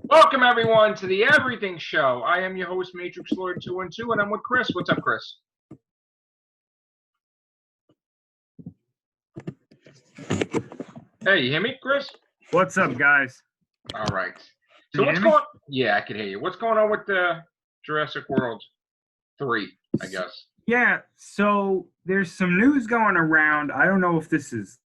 Welcome, everyone, to the Everything Show. I am your host, Matrixlord212, and I'm with Chris. What's up, Chris? Hey, you hear me, Chris? What's up, guys? All right. So what's going on? Yeah, I can hear you. What's going on with the Jurassic World 3, I guess? Yeah, so there's some news going around. I don't know if this is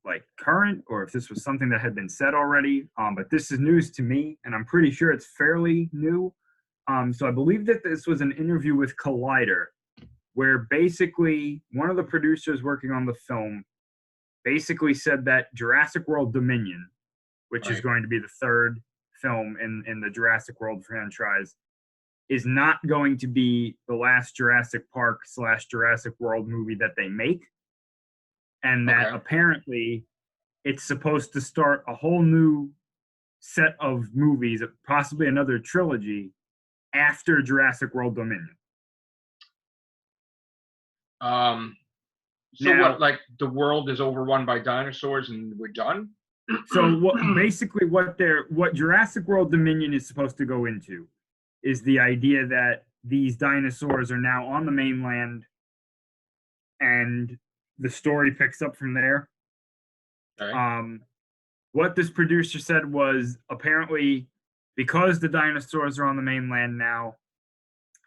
like current or if this was something that had been said already, but this is news to me, and I'm pretty sure it's fairly new. So I believe that this was an interview with Collider, where basically one of the producers working on the film basically said that Jurassic World Dominion, which is going to be the third film in the Jurassic World franchise, is not going to be the last Jurassic Park / Jurassic World movie that they make. And that apparently it's supposed to start a whole new set of movies, possibly another trilogy, after Jurassic World Dominion. So now, what, like the world is overrun by dinosaurs and we're done? So what Jurassic World Dominion is supposed to go into is the idea that these dinosaurs are now on the mainland and the story picks up from there. Okay. What this producer said was apparently because the dinosaurs are on the mainland now,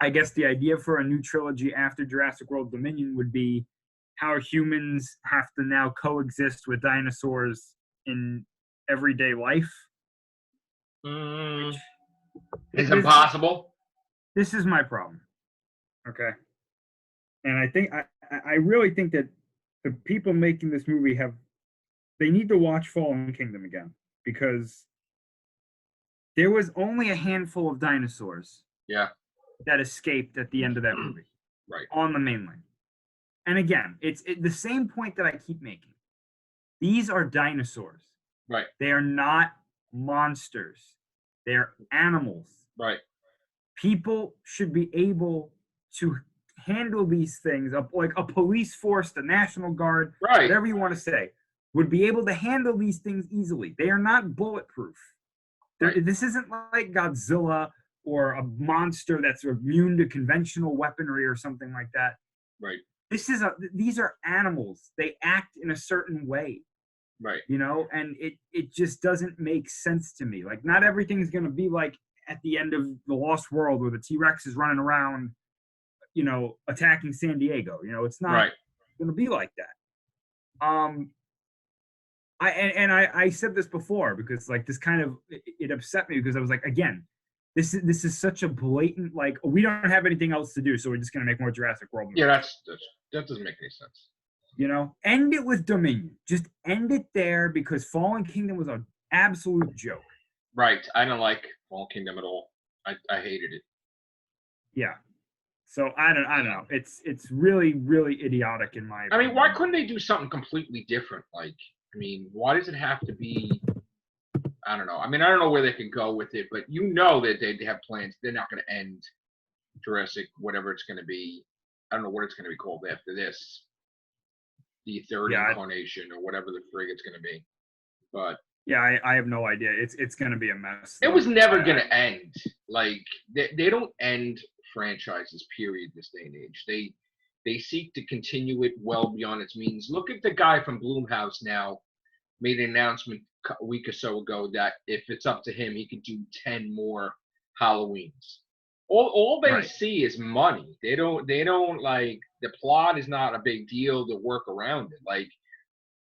I guess the idea for a new trilogy after Jurassic World Dominion would be how humans have to now coexist with dinosaurs in everyday life. It's impossible. This is my problem. Okay. And I really think that the people making this movie they need to watch Fallen Kingdom again, because there was only a handful of dinosaurs that escaped at the end of that movie. Right. On the mainland. And again, it's the same point that I keep making. These are dinosaurs. Right. They are not monsters. They're animals. Right. People should be able to handle these things, like a police force, the National Guard, whatever you want to say, would be able to handle these things easily. They are not bulletproof. This isn't like Godzilla or a monster that's immune to conventional weaponry or something like that. Right. These are animals. They act in a certain way. Right. You know, and it just doesn't make sense to me. Like, not everything's going to be like at the end of The Lost World where the T-Rex is running around, you know, attacking San Diego. You know, it's not going to be like that. I said this before because like this kind of it upset me because I was like, again, this is such a blatant, like, we don't have anything else to do, so we're just going to make more Jurassic World movies. Yeah, that doesn't make any sense. You know, end it with Dominion. Just end it there, because Fallen Kingdom was an absolute joke. Right. I don't like Fallen Kingdom at all. I hated it. Yeah. So I don't know. It's really, really idiotic in my opinion. I mean, why couldn't they do something completely different? Like, I mean, why does it have to be? I don't know. I mean, I don't know where they can go with it, but you know that they have plans. They're not going to end Jurassic, whatever it's going to be. I don't know what it's going to be called after this. The third incarnation or whatever the frig it's going to be. But yeah, I have no idea. It's going to be a mess. It was never going to end. Like, they don't end franchises, period, this day and age. They seek to continue it well beyond its means. Look at the guy from Blumhouse now, made an announcement a week or so ago that if it's up to him, he could do 10 more Halloweens. All they see is money. They don't like, the plot is not a big deal to work around it.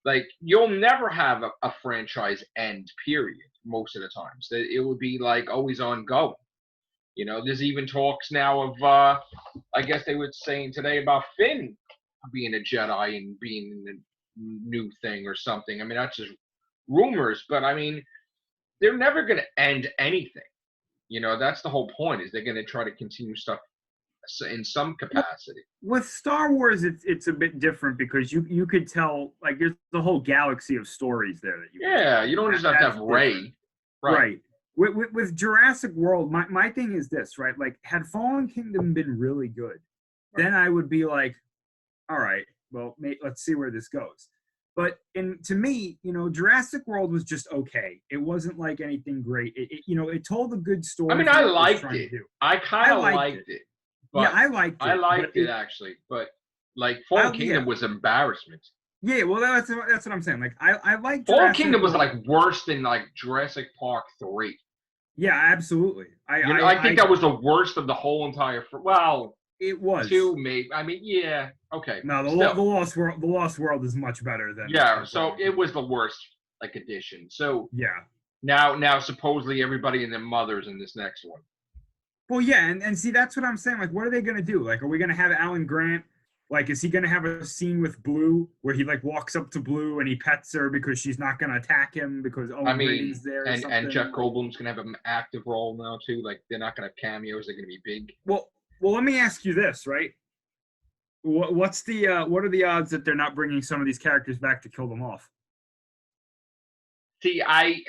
Like you'll never have a franchise end, period, most of the times. It would be like always ongoing. You know, there's even talks now of I guess they were saying today about Finn being a Jedi and being a new thing or something. I mean, that's just rumors, but I mean, they're never gonna end anything. You know, that's the whole point, is they're going to try to continue stuff in some capacity. With Star Wars, it's a bit different because you could tell, like, there's the whole galaxy of stories there. You don't just have to have Rey. Right. With Jurassic World, my thing is this, right? Like, had Fallen Kingdom been really good, then I would be like, all right, well, let's see where this goes. But to me, Jurassic World was just okay. It wasn't like anything great. It told a good story. I mean, I liked it. I kind of liked it. But yeah, I liked it. I liked it actually, but like Fallen Kingdom was embarrassment. Yeah, well, that's what I'm saying. Like, I like Fallen Kingdom was like worse than like Jurassic Park 3. Yeah, absolutely. I think that was the worst of the whole entire. Well, it was 2, maybe. I mean, yeah, okay. No, the Lost World is much better than. Yeah, so it was the worst like edition. So yeah. Now supposedly everybody and their mothers in this next one. Well, yeah, and see that's what I'm saying. Like, what are they gonna do? Like, are we gonna have Alan Grant? Like, is he gonna have a scene with Blue where he like walks up to Blue and he pets her because she's not gonna attack him because Brady's there? And Jeff Goldblum's gonna have an active role now too. Like, they're not gonna have cameos; they're gonna be big. Well, let me ask you this, right? What are the odds that they're not bringing some of these characters back to kill them off? See, I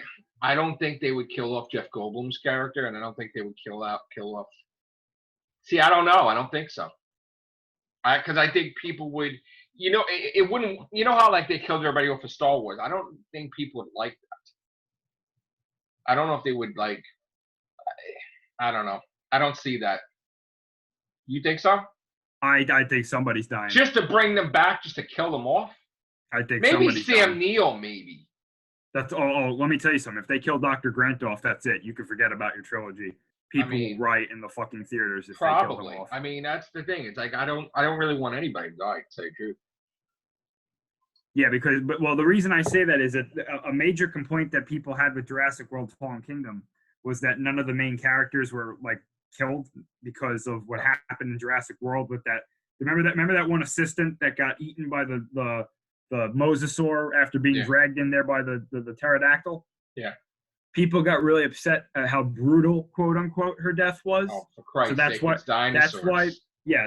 don't think they would kill off Jeff Goldblum's character, and I don't think they would kill off. See, I don't know. I don't think so. Because I think people would, it wouldn't. You know how like they killed everybody off of Star Wars. I don't think people would like that. I don't know if they would like. I don't know. I don't see that. You think so? I think somebody's dying. Just to bring them back, just to kill them off. I think maybe Sam Neill, maybe. That's let me tell you something. If they kill Dr. Grant off, that's it. You can forget about your trilogy. People will riot in the fucking theaters if they kill them off. I mean, that's the thing. It's like I don't really want anybody to die, to say the truth. Yeah, the reason I say that is that a major complaint that people had with Jurassic World: Fallen Kingdom was that none of the main characters were like killed because of what happened in Jurassic World with that. Remember that one assistant that got eaten by the mosasaur after being dragged in there by the pterodactyl? Yeah. People got really upset at how brutal, quote unquote, her death was. Oh, for Christ's sake, it's dinosaurs.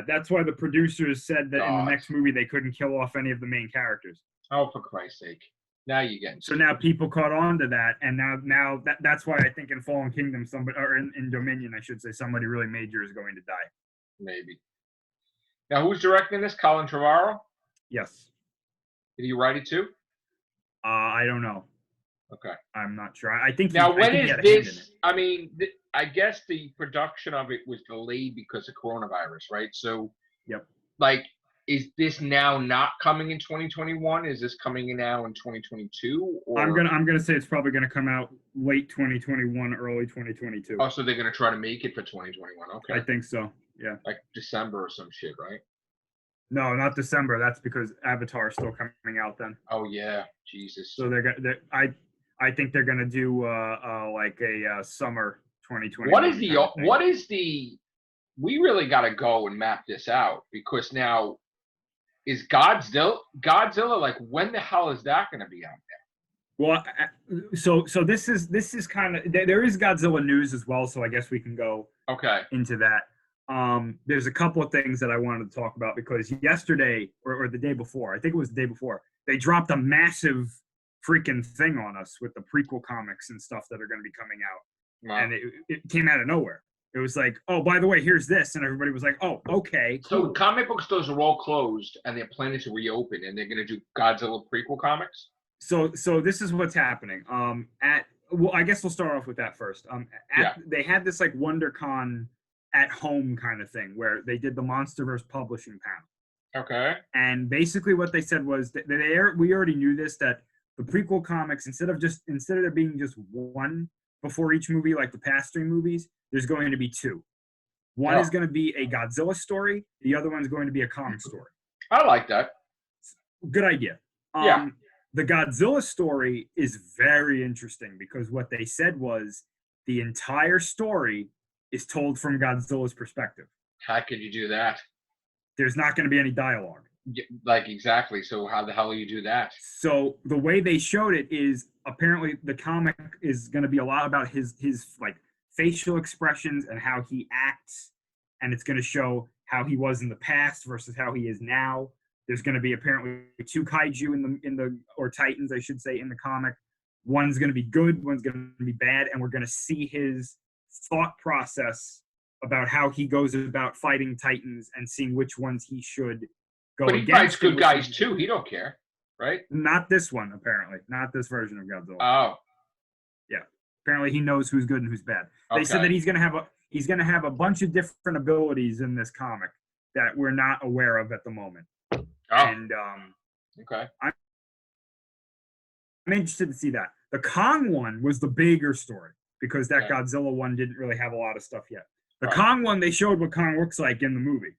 That's why the producers said that in the next movie they couldn't kill off any of the main characters. Oh, for Christ's sake. Now you get so now people caught on to that, and now that's why I think in Fallen Kingdom in Dominion, I should say, somebody really major is going to die. Maybe. Now who's directing this? Colin Trevorrow? Yes. Did he write it too? I don't know. Okay. I'm not sure. I think when is this? I mean, I guess the production of it was delayed because of coronavirus, right? So, yep. Like, is this now not coming in 2021? Is this coming in now in 2022? Or I'm gonna say it's probably gonna come out late 2021, early 2022. Oh, so they're gonna try to make it for 2021? Okay. I think so. Yeah. Like December or some shit, right? No, not December. That's because Avatar is still coming out then. Oh yeah, Jesus. So I think they're gonna do like a summer 2020. What is the? We really got to go and map this out, because now is Godzilla like, when the hell is that going to be out there? Well, so this is kind of, there is Godzilla news as well, so I guess we can go into that. There's a couple of things that I wanted to talk about, because yesterday or the day before, I think it was the day before, they dropped a massive freaking thing on us with the prequel comics and stuff that are going to be coming out. Wow. And it came out of nowhere. It was like, oh, by the way, here's this, and everybody was like, oh, okay, cool. So comic book stores are all closed, and they're planning to reopen, and they're going to do Godzilla prequel comics? So this is what's happening. I guess we'll start off with that first. They had this like WonderCon at home kind of thing where they did the MonsterVerse publishing panel. Okay. And basically what they said was that we already knew this, that the prequel comics, instead of there being just one before each movie like the past 3 movies, there's going to be 2. One is going to be a Godzilla story. The other one's going to be a Kong story. I like that. Good idea. The Godzilla story is very interesting, because what they said was the entire story is told from Godzilla's perspective. How could you do that? There's not going to be any dialogue. Like, exactly. So how the hell do you do that? So the way they showed it is, apparently the comic is going to be a lot about his like facial expressions and how he acts, and it's going to show how he was in the past versus how he is now. There's going to be apparently 2 kaiju in the or titans, I should say, in the comic. One's going to be good, one's going to be bad, and we're going to see his thought process about how he goes about fighting titans and seeing which ones he should go against. But he fights good guys too. He don't care. right? Not this one, apparently. Not this version of Godzilla. Oh, Yeah. Apparently he knows who's good and who's bad. They said okay. that he's gonna have a bunch of different abilities in this comic that we're not aware of at the moment. Oh, And okay. I'm interested to see that. The Kong one was the bigger story because that Okay. Godzilla one didn't really have a lot of stuff yet. The Right. Kong one, they showed what Kong looks like in the movie.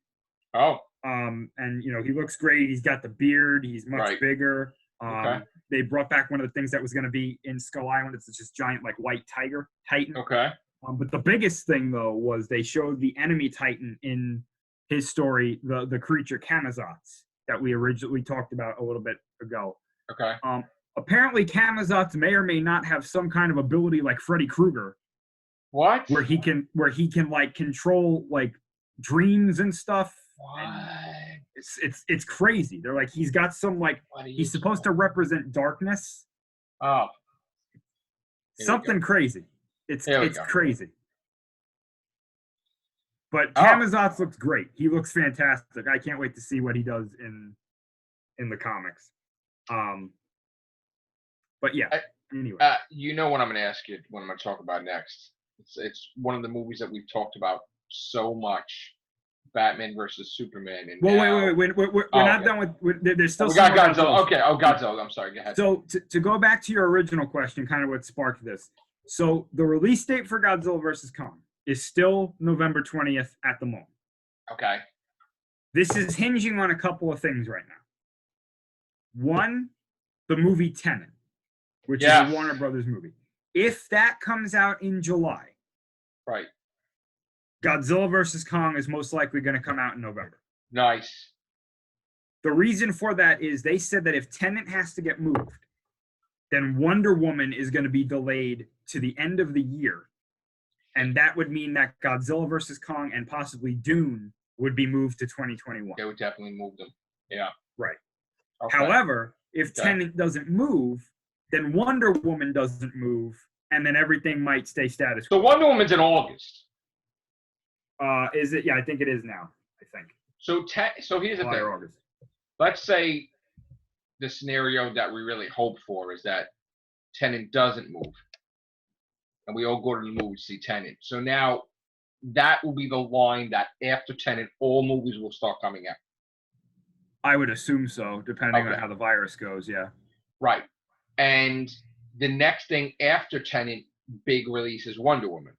Oh, And he looks great. He's got the beard. He's much Right. bigger. Okay. They brought back one of the things that was going to be in Skull Island. It's just giant, like white titan. Okay. But the biggest thing though was they showed the enemy titan in his story, the creature Camazotz that we originally talked about a little bit ago. Okay. Apparently, Camazotz may or may not have some kind of ability like Freddy Krueger, What? where he can like control like dreams and stuff. What? And it's crazy. They're like he's got some like he's supposed to represent darkness. Oh. Something crazy. It's crazy. But Oh. Camazotz looks great. He looks fantastic. I can't wait to see what he does in the comics. But yeah. Anyway. You know what I'm going to ask you when I'm going to talk about next. It's one of the movies that we've talked about so much. Batman versus Superman. And well, now, wait. We're not done with. There's still. We got Godzilla. Okay. Oh, Godzilla. I'm sorry. Go ahead. So to go back to your original question, kind of what sparked this. So the release date for Godzilla versus Kong is still November 20th at the moment. Okay. This is hinging on a couple of things right now. One, the movie Tenet, which is a Warner Brothers movie. If that comes out in July, right, Godzilla versus Kong is most likely going to come out in November. Nice. The reason for that is they said that if Tenet has to get moved, then Wonder Woman is going to be delayed to the end of the year. And that would mean that Godzilla versus Kong and possibly Dune would be moved to 2021. They would definitely move them. Yeah. Right. Okay. However, if Tenet doesn't move, then Wonder Woman doesn't move, and then everything might stay status quo. So Wonder Woman's in August. Is it? Yeah, I think it is now. I think. So here's the thing. August. Let's say the scenario that we really hope for is that Tenet doesn't move, and we all go to the movie to see Tenet. So now that will be the line that after Tenet, all movies will start coming out. I would assume so, depending on how the virus goes. Yeah. Right. And the next thing after Tenet, big release is Wonder Woman.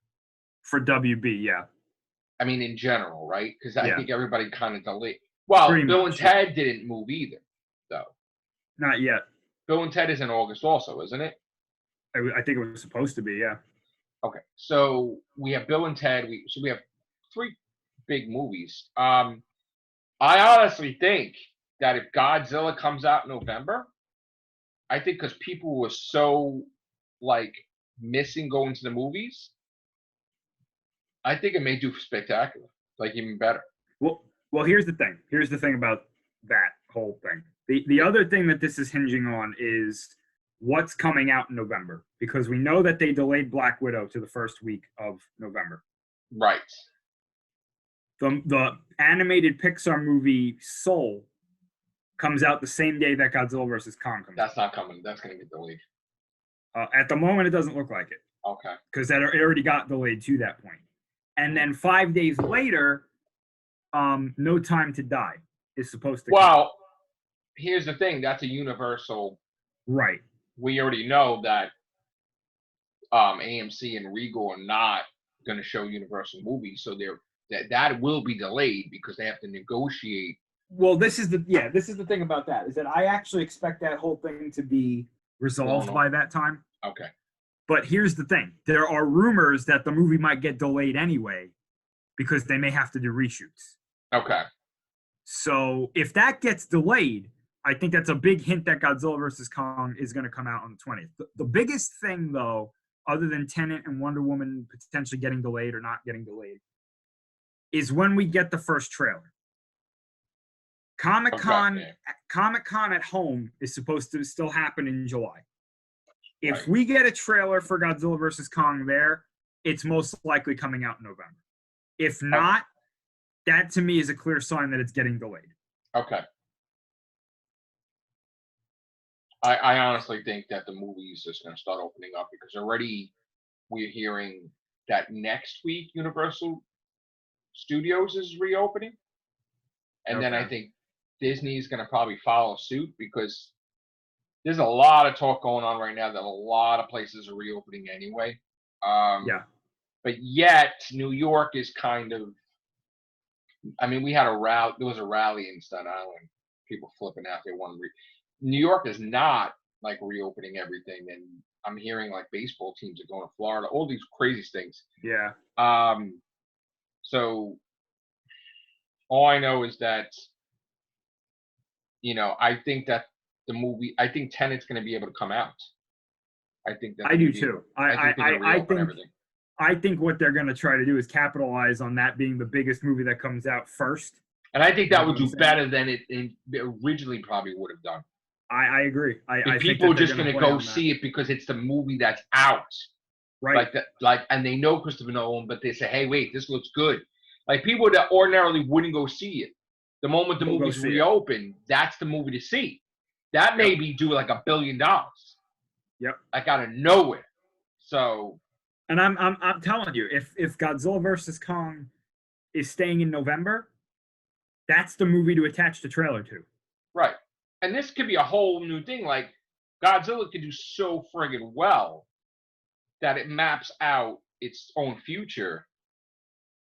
For WB, yeah. I mean, in general, right? Because I think everybody kind of delayed. Well, Bill and Ted didn't move either, though. Not yet. Bill and Ted is in August also, isn't it? I think it was supposed to be, yeah. Okay. So we have Bill and Ted. We have 3 big movies. I honestly think that if Godzilla comes out in November, I think because people were so, like, missing going to the movies, I think it may do spectacular, like even better. Well, here's the thing. Here's the thing about that whole thing. The other thing that this is hinging on is what's coming out in November, because we know that they delayed Black Widow to the first week of November. Right. The animated Pixar movie Soul comes out the same day that Godzilla vs. Kong comes out. That's not coming. That's going to get delayed. At the moment, it doesn't look like it. Okay. Because it already got delayed to that point. And then 5 days later, No Time to Die is supposed to come. Here's the thing. That's a universal. Right. We already know that AMC and Regal are not going to show Universal movies, so that will be delayed because they have to negotiate. Well, this is the thing about that, is that I actually expect that whole thing to be resolved by that time. Okay. But here's the thing. There are rumors that the movie might get delayed anyway because they may have to do reshoots. Okay. So if that gets delayed, I think that's a big hint that Godzilla vs. Kong is going to come out on the 20th. The biggest thing, though, other than Tenet and Wonder Woman potentially getting delayed or not getting delayed, is when we get the first trailer. Comic-Con at home is supposed to still happen in July. If we get a trailer for Godzilla vs. Kong there, it's most likely coming out in November. If not, that to me is a clear sign that it's getting delayed. Okay. I honestly think that the movie is just going to start opening up because already we're hearing that next week Universal Studios is reopening, and then I Okay. think Disney's going to probably follow suit because there's a lot of talk going on right now that a lot of places are reopening anyway. Yeah. But yet New York is kind of. I mean, we had a rally. There was a rally in Staten Island. People flipping out. They want to. New York is not like reopening everything, and I'm hearing like baseball teams are going to Florida. All these crazy things. Yeah. So all I know is that I think that I think Tenet's going to be able to come out. I think that I do too. I think they're going to reopen everything. I think what they're going to try to do is capitalize on that being the biggest movie that comes out first. And I think that would do better than it originally probably would have done. I agree. I people are just going to go see it because it's the movie that's out, right? And they know Christopher Nolan, but they say, "Hey, wait, this looks good." Like people that ordinarily wouldn't go see it, the moment the movie's reopened, that's the movie to see. That maybe do like $1 billion. Yep. Like out of nowhere. So. And I'm telling you, if Godzilla versus Kong is staying in November, that's the movie to attach the trailer to. Right. And this could be a whole new thing. Like Godzilla could do so friggin' well that it maps out its own future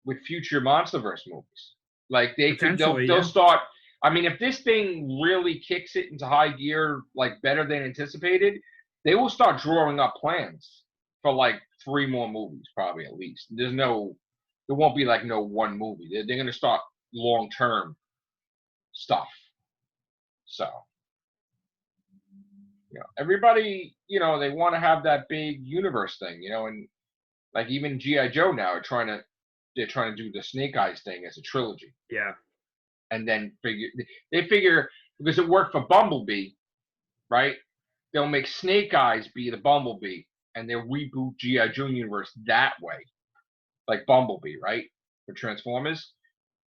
with future MonsterVerse movies. Like they'll start. I mean, if this thing really kicks it into high gear, like better than anticipated, they will start drawing up plans for like 3 more movies, probably at least. There won't be like no one movie. They're going to start long-term stuff. So, everybody, they want to have that big universe thing, and like even G.I. Joe now they're trying to do the Snake Eyes thing as a trilogy. Yeah. And then they figure because it worked for Bumblebee, right? They'll make Snake Eyes be the Bumblebee and they'll reboot G.I. Joe universe that way. Like Bumblebee, right? For Transformers.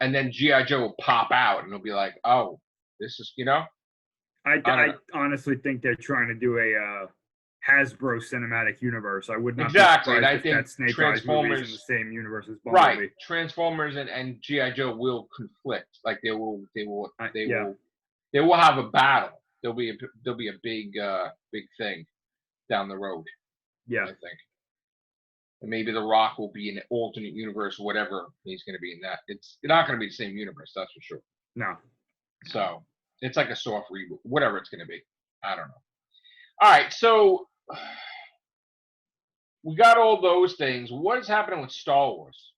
And then G.I. Joe will pop out and it'll be like, oh, this is, I honestly think they're trying to do a Hasbro cinematic universe. I would not exactly. be And I think that Snake Transformers Eyes movie is in the same universe as Bumblebee. Right. Transformers and G.I. Joe will conflict. Like they will have a battle. There'll be a big thing down the road. Yeah. I think. And maybe The Rock will be in an alternate universe or whatever he's going to be in that. It's not going to be the same universe, that's for sure. No. So it's like a soft reboot, whatever it's going to be. I don't know. All right, so we got all those things. What is happening with Star Wars?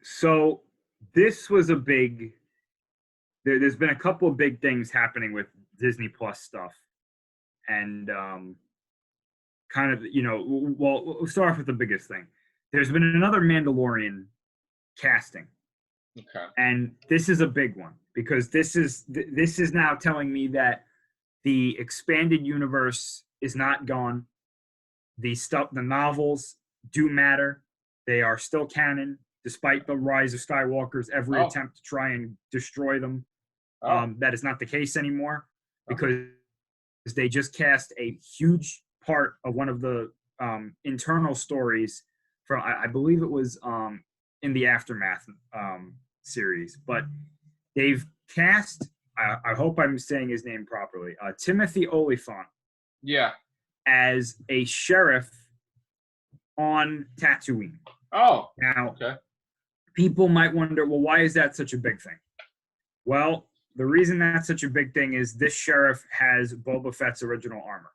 So this was a big. There's been a couple of big things happening with Disney Plus stuff, and kind of well, we'll start off with the biggest thing. There's been another Mandalorian casting. Okay. And this is a big one because this is now telling me that the expanded universe is not gone. The novels do matter. They are still canon, despite the rise of Skywalker's every attempt to try and destroy them. That is not the case anymore because they just cast a huge part of one of the internal stories from, I believe it was in the Aftermath series, but they've cast, I hope I'm saying his name properly, Timothy Olyphant. Yeah. As a sheriff on Tatooine. Oh. Now, okay. People might wonder, well, why is that such a big thing? Well, the reason that's such a big thing is this sheriff has Boba Fett's original armor.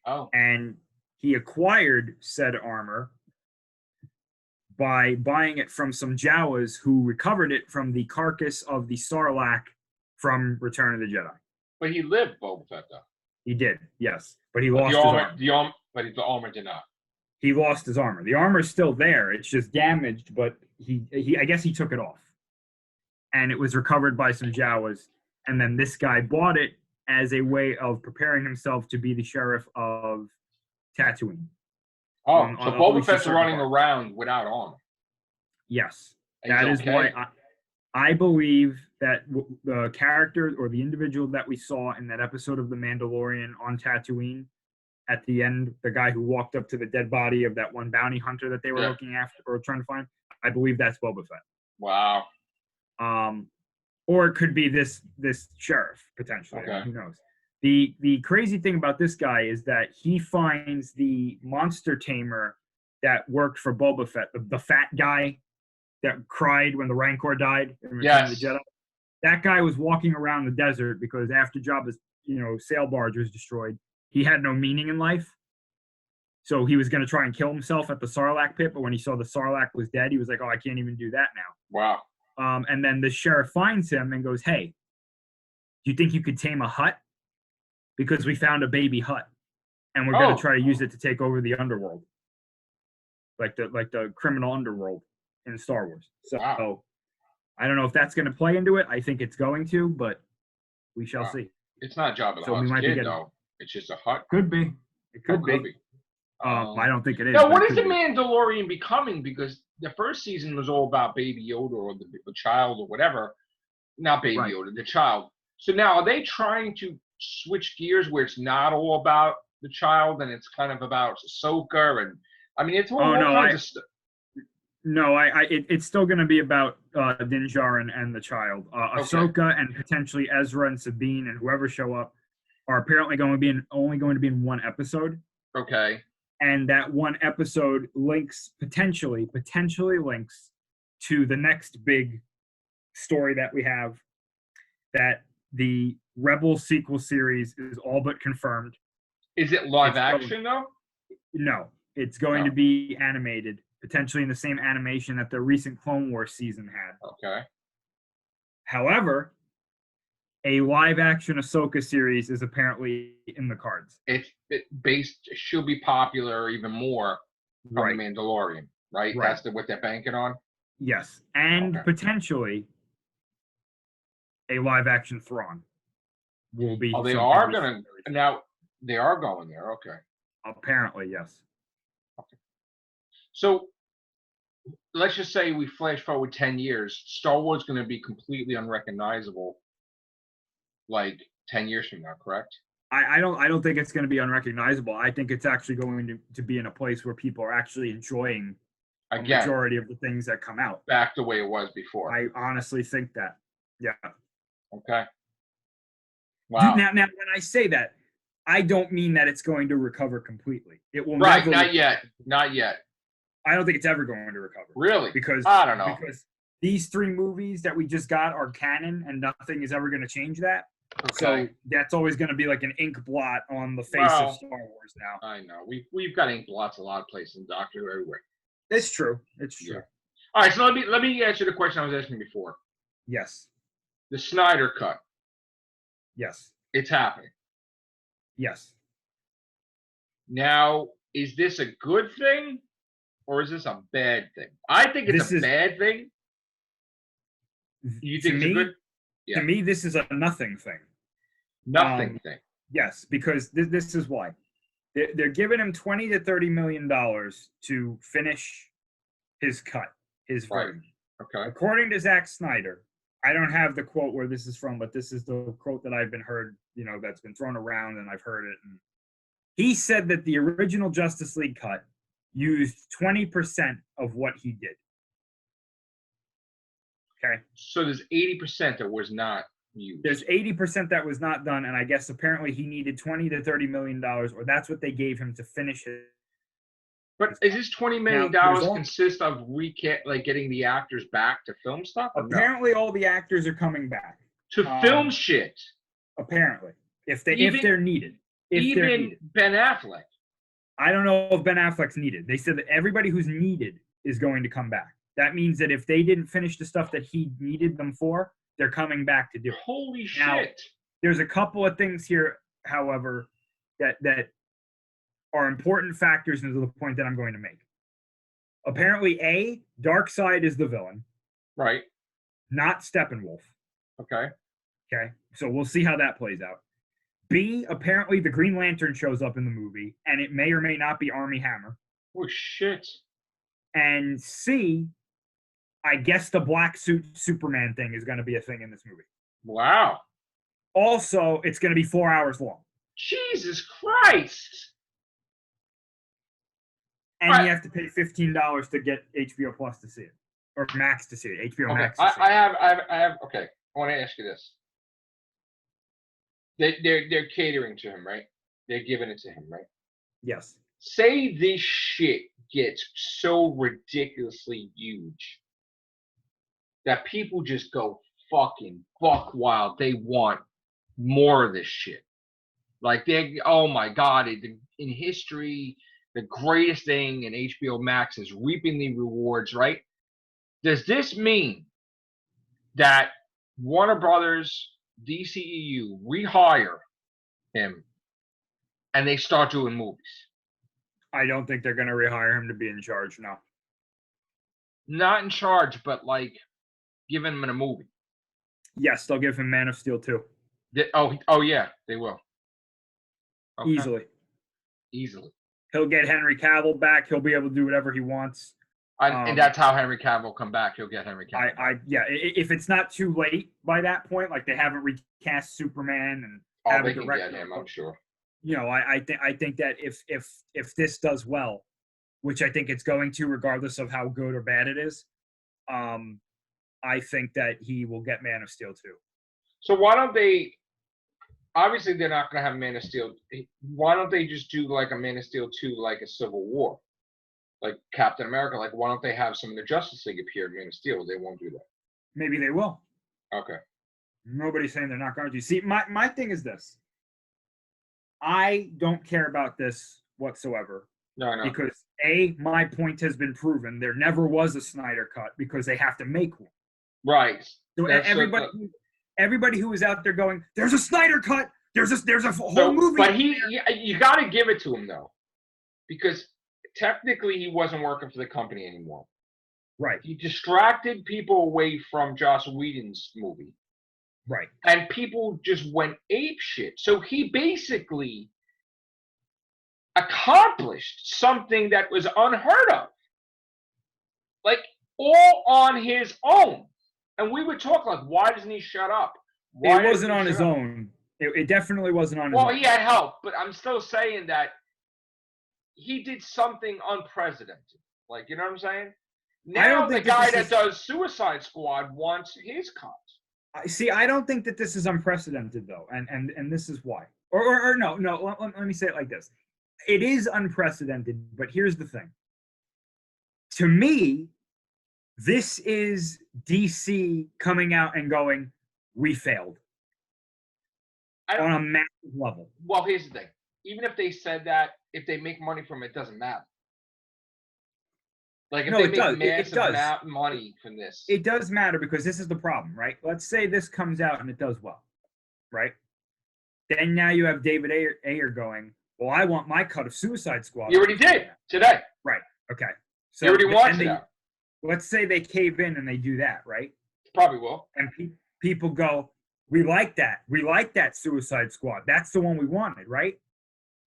Oh. And he acquired said armor by buying it from some Jawas who recovered it from the carcass of the Sarlacc from Return of the Jedi. But he lived, Boba Fett, though. He did, yes. But he lost his armor. The armor did not. He lost his armor. The armor's still there. It's just damaged, but he I guess he took it off. And it was recovered by some Jawas. And then this guy bought it as a way of preparing himself to be the sheriff of Tatooine. Oh, so Boba Fett's running around without armor. Yes. That is why I believe that the character or the individual that we saw in that episode of The Mandalorian on Tatooine at the end, the guy who walked up to the dead body of that one bounty hunter that they were Yeah. looking after or trying to find, I believe that's Boba Fett. Wow. Or it could be this sheriff potentially. Okay. I mean, who knows? The crazy thing about this guy is that he finds the monster tamer that worked for Boba Fett, the fat guy that cried when the Rancor died in Return of the Jedi. That guy was walking around the desert because after Jabba's sail barge was destroyed, he had no meaning in life. So he was going to try and kill himself at the Sarlacc pit, but when he saw the Sarlacc was dead, he was like, "Oh, I can't even do that now." Wow. And then the sheriff finds him and goes, "Hey, do you think you could tame a hut? Because we found a baby hut, and we're going to try to use it to take over the underworld, like the criminal underworld in Star Wars." So I don't know if that's going to play into it. I think it's going to, but we shall see. It's not Jabba the Hutt's kid, though. It's just a hut. Could be. It could be. I don't think it is. Now, what is the Mandalorian becoming? Because the first season was all about Baby Yoda or the child or whatever. Not Baby Yoda, the child. So now, are they trying to switch gears where it's not all about the child and it's kind of about Ahsoka? And I mean, it's all kinds of stuff. No, it's still going to be about Din Djarin and the child. Ahsoka and potentially Ezra and Sabine and whoever show up are apparently only going to be in one episode. Okay. And that one episode links potentially links to the next big story that we have, that the Rebel sequel series is all but confirmed. Is it live action though? No, it's going to be animated, potentially in the same animation that the recent Clone Wars season had. Okay. However, a live-action Ahsoka series is apparently in the cards. Should be popular even more from The Mandalorian, right? That's what they're banking on? Yes, and potentially a live-action Thrawn will be. Oh, they are going to... Now, they are going there, okay. Apparently, yes. Okay. So, let's just say we flash forward 10 years. Star Wars is going to be completely unrecognizable like 10 years from now, correct? I don't think it's going to be unrecognizable. I think it's actually going to be in a place where people are actually enjoying the majority of the things that come out. Back the way it was before. I honestly think that. Yeah. Okay. Wow. Now, when I say that, I don't mean that it's going to recover completely. It will never. Not yet. Not yet. I don't think it's ever going to recover. Really? Because I don't know. Because these 3 movies that we just got are canon, and nothing is ever going to change that. Okay. So that's always going to be like an ink blot on the face of Star Wars now. I know. We've got ink blots a lot of places in Doctor Who everywhere. It's true. It's true. Yeah. All right, so let me answer the question I was asking before. Yes. The Snyder Cut. Yes. It's happening. Yes. Now, is this a good thing or is this a bad thing? I think it's a bad thing. You think it's a good? Yeah. To me, this is a nothing thing. Nothing thing. Yes, because this is why. They're giving him $20 to $30 million to finish his cut, his version. Okay. According to Zack Snyder, I don't have the quote where this is from, but this is the quote that I've been heard, that's been thrown around and I've heard it. And he said that the original Justice League cut used 20% of what he did. Okay. So there's 80% that was not used. There's 80% that was not done, and I guess apparently he needed $20 to $30 million, or that's what they gave him to finish it. But is this $20 million consist of getting the actors back to film stuff? Apparently, all the actors are coming back to film shit. Apparently, if they're needed. Even Ben Affleck. I don't know if Ben Affleck's needed. They said that everybody who's needed is going to come back. That means that if they didn't finish the stuff that he needed them for, they're coming back to do it. Holy now, shit. There's a couple of things here, however, that are important factors into the point that I'm going to make. Apparently, Darkseid is the villain. Right. Not Steppenwolf. Okay. Okay. So we'll see how that plays out. B, apparently the Green Lantern shows up in the movie, and it may or may not be Armie Hammer. Oh, shit. And C, I guess the black suit Superman thing is going to be a thing in this movie. Wow. Also, it's going to be 4 hours long. Jesus Christ. And you have to pay $15 to get HBO Plus to see it, or Max to see it. HBO Okay. Max. To see I have. Okay. I want to ask you this. They're catering to him, right? They're giving it to him, right? Yes. Say this shit gets so ridiculously huge that people just go fucking buck wild. They want more of this shit. Like oh my God, in history, the greatest thing in HBO Max is reaping the rewards, right? Does this mean that Warner Brothers, DCEU rehire him and they start doing movies? I don't think they're going to rehire him to be in charge, no. Not in charge, but like giving him a movie. Yes, they'll give him Man of Steel 2. Oh yeah, they will. Okay. Easily. He'll get Henry Cavill back. He'll be able to do whatever he wants. And that's how Henry Cavill will come back. He'll get Henry Cavill. Yeah, if it's not too late by that point, like they haven't recast Superman and they can get him, I'm sure. You know, I think that if this does well, which I think it's going to, regardless of how good or bad it is, I think that he will get Man of Steel 2. So why don't they? Obviously, they're not going to have Man of Steel. Why don't they just do like a Man of Steel 2, like a Civil War, like Captain America? Like, why don't they have some of the Justice League appear in Man of Steel? They won't do that. Maybe they will. Okay. Nobody's saying they're not going to. See, my thing is this. I don't care about this whatsoever. No. Because my point has been proven. There never was a Snyder cut because they have to make one. Right. So everybody who was out there going, "There's a Snyder cut. There's a whole movie." But you got to give it to him though, because technically he wasn't working for the company anymore. Right. He distracted people away from Joss Whedon's movie. Right. And people just went ape shit. So he basically accomplished something that was unheard of. Like, all on his own. And we would talk like, why doesn't he shut up? It wasn't on his own. It definitely wasn't on his own. Well, he had help, but I'm still saying that he did something unprecedented. Like, you know what I'm saying? Now the guy that does Suicide Squad wants his cut. See, I don't think that this is unprecedented, though, and this is why. Or no, let me say it like this. It is unprecedented, but here's the thing. To me, this is DC coming out and going, we failed. On a massive level. Well, here's the thing. Even if they said that, if they make money from it, it doesn't matter. Like, if they make massive money from this. It does matter because this is the problem, right? Let's say this comes out and it does well, right? Then now you have David Ayer going, well, I want my cut of Suicide Squad. He already did today. Right, okay. So he already wants it out. Let's say they cave in and they do that, right? Probably will. And people go, we like that. We like that Suicide Squad. That's the one we wanted, right?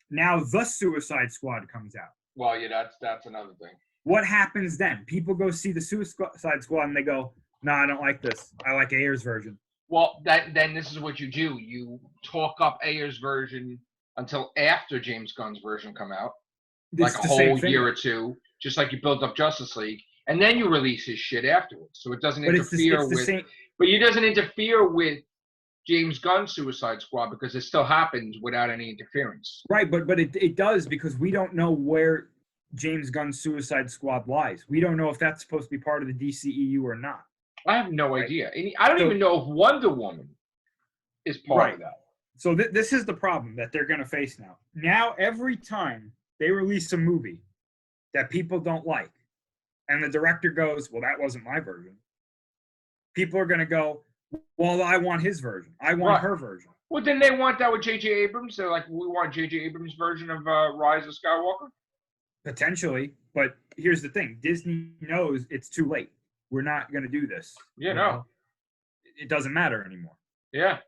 Now the Suicide Squad comes out. Well, yeah, that's another thing. What happens then? People go see the Suicide Squad and they go, no, I don't like this. I like Ayer's version. Well, then this is what you do. You talk up Ayer's version until after James Gunn's version come out. Like a whole year or two. Just like you built up Justice League. And then you release his shit afterwards. So it doesn't interfere with... But it doesn't interfere with James Gunn's Suicide Squad because it still happens without any interference. Right, but it does because we don't know where James Gunn's Suicide Squad lies. We don't know if that's supposed to be part of the DCEU or not. I have no idea. I don't even know if Wonder Woman is part of that. So this is the problem that they're going to face now. Now, every time they release a movie that people don't like, and the director goes, well, that wasn't my version, people are going to go, well, I want his version. I want her version. Well, didn't they want that with J.J. Abrams? They're like, we want J.J. Abrams' version of Rise of Skywalker? Potentially, but here's the thing. Disney knows it's too late. We're not going to do this. Yeah, no. It doesn't matter anymore. Yeah.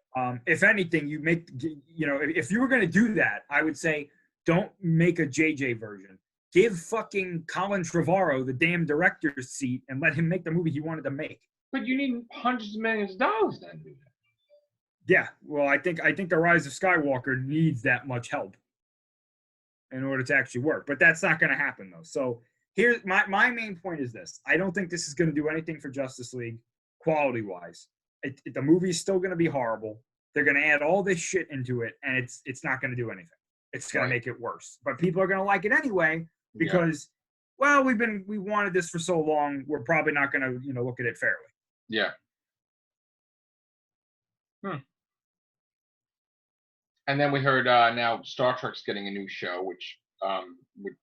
If anything, if you were going to do that, I would say don't make a JJ version. give fucking Colin Trevorrow the damn director's seat and let him make the movie he wanted to make. But you need hundreds of millions of dollars then, dude. Yeah, well, I think the Rise of Skywalker needs that much help in order to actually work, but that's not going to happen though. So here's my main point is this: I don't think this is going to do anything for Justice League quality wise. The movie's still going to be horrible. They're going to add all this shit into it, and it's not going to do anything. It's going to make it worse. But people are going to like it anyway because, well, we wanted this for so long. We're probably not going to look at it fairly. Yeah. And then we heard now Star Trek's getting a new show, which with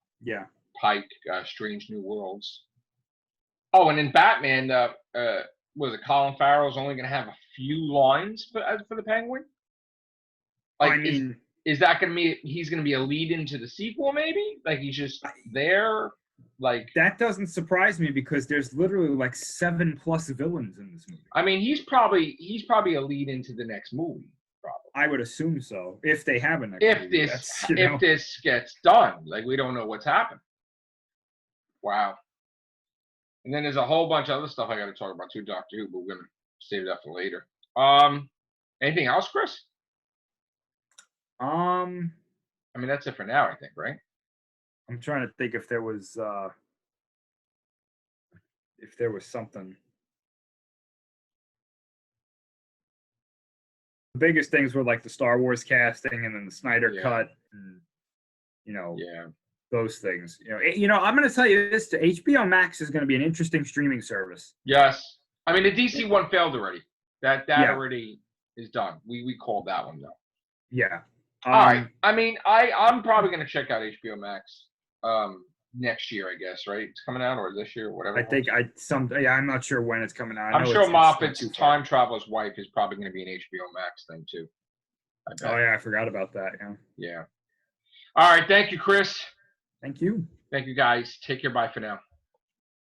Pike, Strange New Worlds. Oh, and in Batman, was it Colin Farrell's only going to have a few lines for the Penguin? Like, I mean, is that going to be he's going to be a lead into the sequel? Maybe like he's just there. Like that doesn't surprise me because there's literally like 7+ villains in this movie. I mean, he's probably a lead into the next movie. Probably. I would assume so. If they have a next movie. If this gets done, like we don't know what's happened. Wow. And then there's a whole bunch of other stuff I got to talk about too, Doctor Who, but we're gonna save that for later. Anything else, Chris? I mean, that's it for now, I think, right? I'm trying to think if there was something. The biggest things were like the Star Wars casting and then the Snyder cut, and those things. I'm going to tell you this: HBO Max is going to be an interesting streaming service. Yes, I mean the DC one failed already. That already is done. We called that one though. Yeah. All right. I mean, I'm probably going to check out HBO Max next year, I guess. Right? It's coming out, or this year, or whatever. I think I'm not sure when it's coming out. I'm sure Moffat's Time Traveler's Wife is probably going to be an HBO Max thing too. Oh yeah, I forgot about that. Yeah. All right. Thank you, Chris. Thank you. Thank you, guys. Take care. Bye for now.